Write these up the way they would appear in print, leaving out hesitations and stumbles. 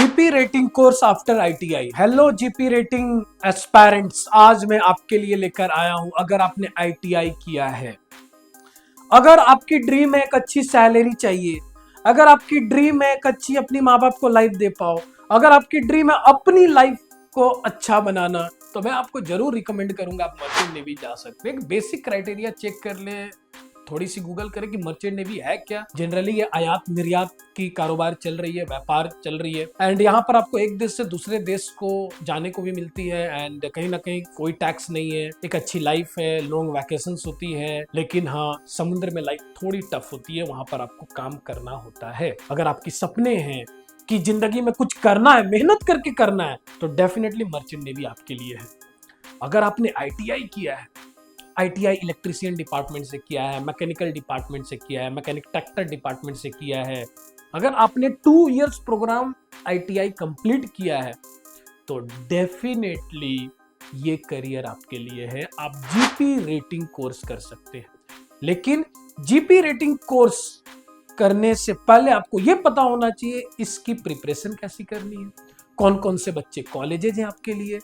GP rating course after ITI. Hello GP rating aspirants, आज मैं आपके लिए लेकर आया हूं। अगर आपने आईटीआई किया है, अगर आपकी ड्रीम है एक अच्छी सैलरी चाहिए, अगर आपकी ड्रीम है एक अच्छी अपनी माँ बाप को लाइफ दे पाओ, अगर आपकी ड्रीम है अपनी लाइफ को अच्छा बनाना, तो मैं आपको जरूर रिकमेंड करूंगा आप मर्चेंट नेवी जा सकते हैं। एक बेसिक क्राइटेरिया चेक कर ले, थोड़ी सी गूगल करें कि मर्चेंट नेवी है क्या। जनरली ये आयात निर्यात की कारोबार चल रही है, व्यापार चल रही है, एंड यहाँ पर आपको एक देश से दूसरे देश को जाने को भी मिलती है, एंड कहीं ना कहीं कोई टैक्स नहीं है, एक अच्छी लाइफ है, लॉन्ग वैकेशंस होती है। लेकिन हाँ, समुद्र में लाइफ थोड़ी टफ होती है, वहां पर आपको काम करना होता है। अगर आपके सपने हैं कि जिंदगी में कुछ करना है, मेहनत करके करना है, तो डेफिनेटली मर्चेंट नेवी आपके लिए है। अगर आपने आईटीआई किया है, आईटीआई इलेक्ट्रिशियन डिपार्टमेंट से किया है, मैकेनिकल डिपार्टमेंट से किया है, मैकेनिक ट्रैक्टर डिपार्टमेंट से किया है, अगर आपने 2 इयर्स प्रोग्राम आईटीआई कंप्लीट किया है, तो डेफिनेटली ये करियर आपके लिए है। आप जीपी रेटिंग कोर्स कर सकते हैं। लेकिन जीपी रेटिंग कोर्स करने से पहले आपको यह पता होना चाहिए इसकी प्रिपरेशन कैसी करनी है, कौन कौन से बच्चे कॉलेजेज हैं आपके लिए,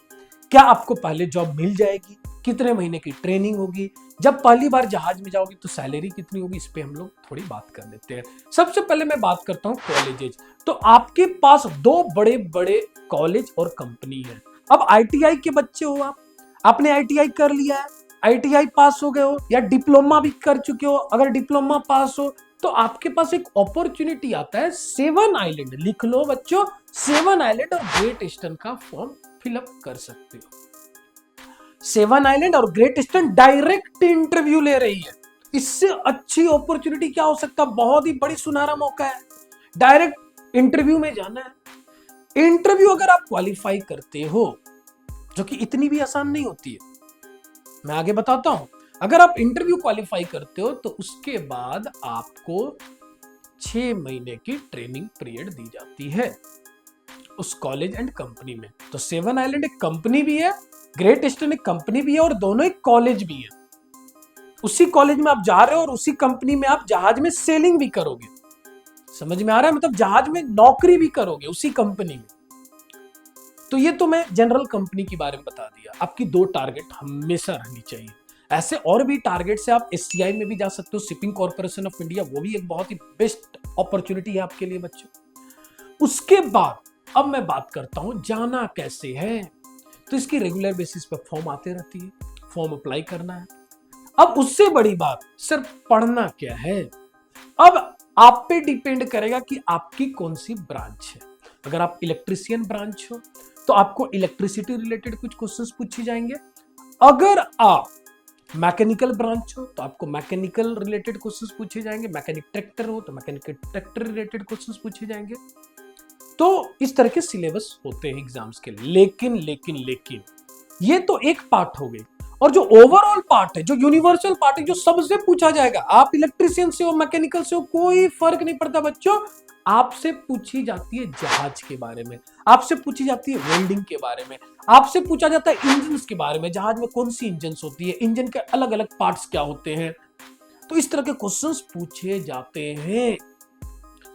क्या आपको पहले जॉब मिल जाएगी, कितने महीने की ट्रेनिंग होगी, जब पहली बार जहाज में जाओगी तो सैलरी कितनी होगी, इस पे हम लोग थोड़ी बात कर लेते हैं। सबसे पहले मैं बात करता हूं कॉलेजेज। तो आपके पास 2 बड़े बड़े कॉलेज और कंपनी है। अब आईटीआई के बच्चे हो आप, आपने आईटीआई कर लिया है, आईटीआई पास हो गए हो, या डिप्लोमा भी कर चुके हो, अगर डिप्लोमा पास हो तो आपके पास एक अपॉर्चुनिटी आता है 7 आइलैंड। लिख लो बच्चों, 7 आइलैंड और ग्रेट ईस्टर्न का फॉर्म फिलअप कर सकते हो। 7 आइलैंड और ग्रेट ईस्टर्न डायरेक्ट इंटरव्यू ले रही है। इससे अच्छी अपॉर्चुनिटी क्या हो सकता है? बहुत ही बड़ी सुनहरा मौका है, डायरेक्ट इंटरव्यू में जाना है। इंटरव्यू अगर आप क्वालिफाई करते हो, जो कि इतनी भी आसान नहीं होती है, मैं आगे बताता हूं। अगर आप इंटरव्यू क्वालिफाई करते हो तो उसके बाद आपको 6 महीने की ट्रेनिंग पीरियड दी जाती है उस कॉलेज एंड कंपनी में। तो 7 आइलैंड एक कंपनी भी है, ग्रेट ईस्टर्न एक कंपनी भी है, और दोनों एक कॉलेज भी है। उसी कॉलेज में आप जा रहे हो और उसी कंपनी में आप जहाज में सेलिंग भी करोगे। समझ में आ रहा है? मतलब जहाज में नौकरी भी करोगे उसी कंपनी में। तो ये तो मैं जनरल कंपनी के बारे में बता दिया। आपकी 2 टारगेट हमेशा रहनी चाहिए। ऐसे और भी टारगेट से आप एससीआई में भी जा सकते हो, शिपिंग कॉर्पोरेशन ऑफ इंडिया, वो भी एक बहुत ही बेस्ट अपॉर्चुनिटी है आपके लिए बच्चों। उसके बाद अब मैं बात करता हूं जाना कैसे है। तो इसकी रेगुलर बेसिस पे फॉर्म आते रहती है, फॉर्म अप्लाई करना है। अब उससे बड़ी बात सिर्फ पढ़ना क्या है। अब आप पे डिपेंड करेगा कि आपकी कौन सी ब्रांच है। अगर आप इलेक्ट्रिशियन ब्रांच हो तो आपको इलेक्ट्रिसिटी रिलेटेड कुछ क्वेश्चंस पूछे जाएंगे। अगर आप मैकेनिकल ब्रांच हो तो आपको मैकेनिकल रिलेटेड क्वेश्चंस पूछे जाएंगे। मैकेनिक ट्रैक्टर हो तो मैकेनिकल ट्रैक्टर रिलेटेड क्वेश्चंस पूछे जाएंगे। तो इस तरह के सिलेबस होते हैं एग्जाम्स के लिए। लेकिन ये तो एक पार्ट हो गई, और जो ओवरऑल पार्ट है, जो यूनिवर्सल पार्ट है, जो सबसे पूछा जाएगा, आप इलेक्ट्रिशियन से हो, मैकेनिकल से हो, कोई फर्क नहीं पड़ता बच्चों, आपसे पूछी जाती है जहाज के बारे में, आपसे पूछी जाती है वेल्डिंग के बारे में, आपसे पूछा जाता है इंजन के बारे में, जहाज में कौन सी इंजन होती है, इंजन के अलग अलग पार्ट्स क्या होते हैं। तो इस तरह के क्वेश्चंस पूछे जाते हैं।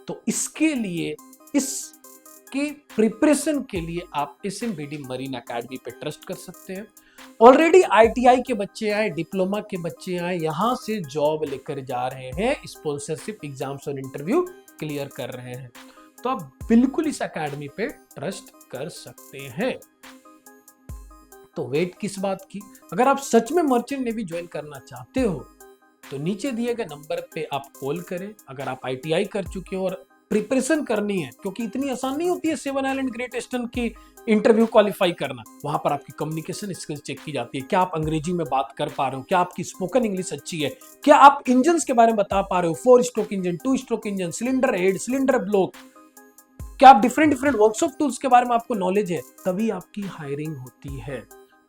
तो इसके लिए, इसके प्रिपरेशन के लिए आप एसएमबीडी मरीन एकेडमी पे ट्रस्ट कर सकते हैं। ऑलरेडी आईटीआई के बच्चे आए, डिप्लोमा के बच्चे आए, यहां से जॉब लेकर जा रहे हैं, स्पॉन्सरशिप एग्जाम्स और इंटरव्यू क्लियर कर रहे हैं। तो आप बिल्कुल इस एकेडमी पे ट्रस्ट कर सकते हैं। तो वेट किस बात की? अगर आप सच में मर्चेंट नेवी ज्वाइन करना चाहते हो तो नीचे दिए गए नंबर पे आप कॉल करें। अगर आप आईटीआई कर चुके हो और प्रिपरेशन करनी है, क्योंकि इतनी आसान नहीं होती है 7 आइलैंड ग्रेट ईस्टर्न की इंटरव्यू क्वालिफाई करना। वहां पर आपकी कम्युनिकेशन स्किल्स चेक की जाती है। क्या आप अंग्रेजी में बात कर पा रहे हो, क्या आपकी स्पोकन इंग्लिश अच्छी है, क्या आप इंजन के बारे में बता पा रहे हो, 4 stroke engine, 2 stroke engine, cylinder head, cylinder block, क्या आप डिफरेंट वर्कशॉप टूल्स के बारे में आपको नॉलेज है, तभी आपकी हायरिंग होती है।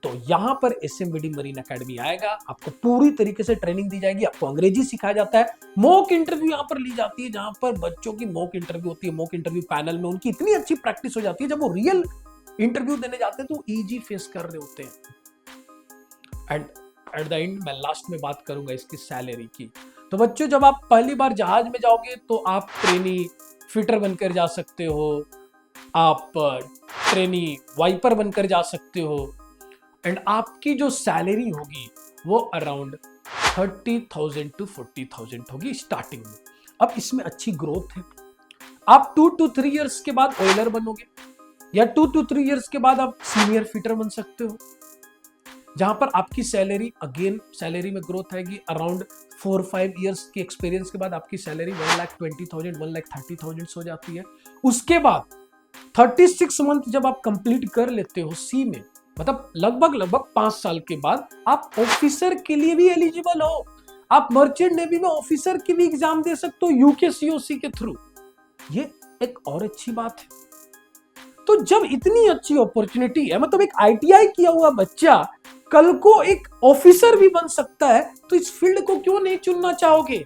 तो यहां पर एसएमबीडी मरीन एकेडमी आएगा, आपको पूरी तरीके से ट्रेनिंग दी जाएगी, आपको अंग्रेजी सिखाया जाता है, मॉक इंटरव्यू यहां पर ली जाती है, जहां पर बच्चों की मॉक इंटरव्यू होती है। मॉक इंटरव्यू पैनल में उनकी इतनी अच्छी प्रैक्टिस हो जाती है, जब वो रियल इंटरव्यू देने जाते हैं तो इजी फेस कर रहे होते हैं। एंड एट द एंड मैं लास्ट में बात करूंगा इसकी सैलरी की। तो बच्चों, जब आप पहली बार जहाज में जाओगे तो आप ट्रेनी फिटर बनकर जा सकते हो, आप ट्रेनी वाइपर बनकर जा सकते हो एंड आपकी जो सैलरी होगी वो अराउंड 30,000 to 40,000 होगी स्टार्टिंग में। अब इसमें अच्छी ग्रोथ है। आप 2 to 3 इयर्स के बाद ऑयलर बनोगे या 2 to 3 इयर्स के बाद आप सीनियर फिटर बन सकते हो, जहां पर आपकी सैलरी अगेन सैलरी में ग्रोथ आएगी। अराउंड 4-5 इयर्स के एक्सपीरियंस के बाद आपकी सैलरी 1,20,000 1,30,000 हो जाती है। उसके बाद 36 मंथ जब आप कंप्लीट कर लेते हो सी में, मतलब लगभग 5 साल के बाद आप ऑफिसर के लिए भी एलिजिबल हो। आप मर्चेंट नेवी में ऑफिसर की भी एग्जाम दे सकते हो यूकेसीओसी के थ्रू। ये एक और अच्छी बात है। तो जब इतनी अच्छी अपॉर्चुनिटी है, मतलब एक आईटीआई किया हुआ बच्चा कल को एक ऑफिसर भी बन सकता है, तो इस फील्ड को क्यों नहीं चुनना चाहोगे?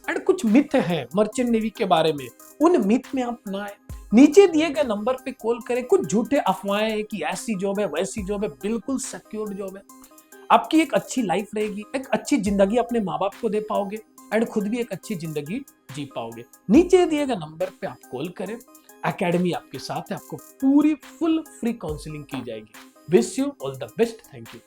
एंड कुछ मिथ है मर्चेंट नेवी के बारे में, उन मिथ में आप ना आए। नीचे दिए गए नंबर पे कॉल करें। कुछ झूठे अफवाहें हैं कि ऐसी जॉब है वैसी जॉब है, बिल्कुल सिक्योर्ड जॉब है। आपकी एक अच्छी लाइफ रहेगी, एक अच्छी जिंदगी अपने माँ बाप को दे पाओगे एंड खुद भी एक अच्छी जिंदगी जी पाओगे। नीचे दिए गए नंबर पे आप कॉल करें। एकेडमी आपके साथ है, आपको पूरी फुल फ्री काउंसलिंग की जाएगी। Wish you all the best. Thank you.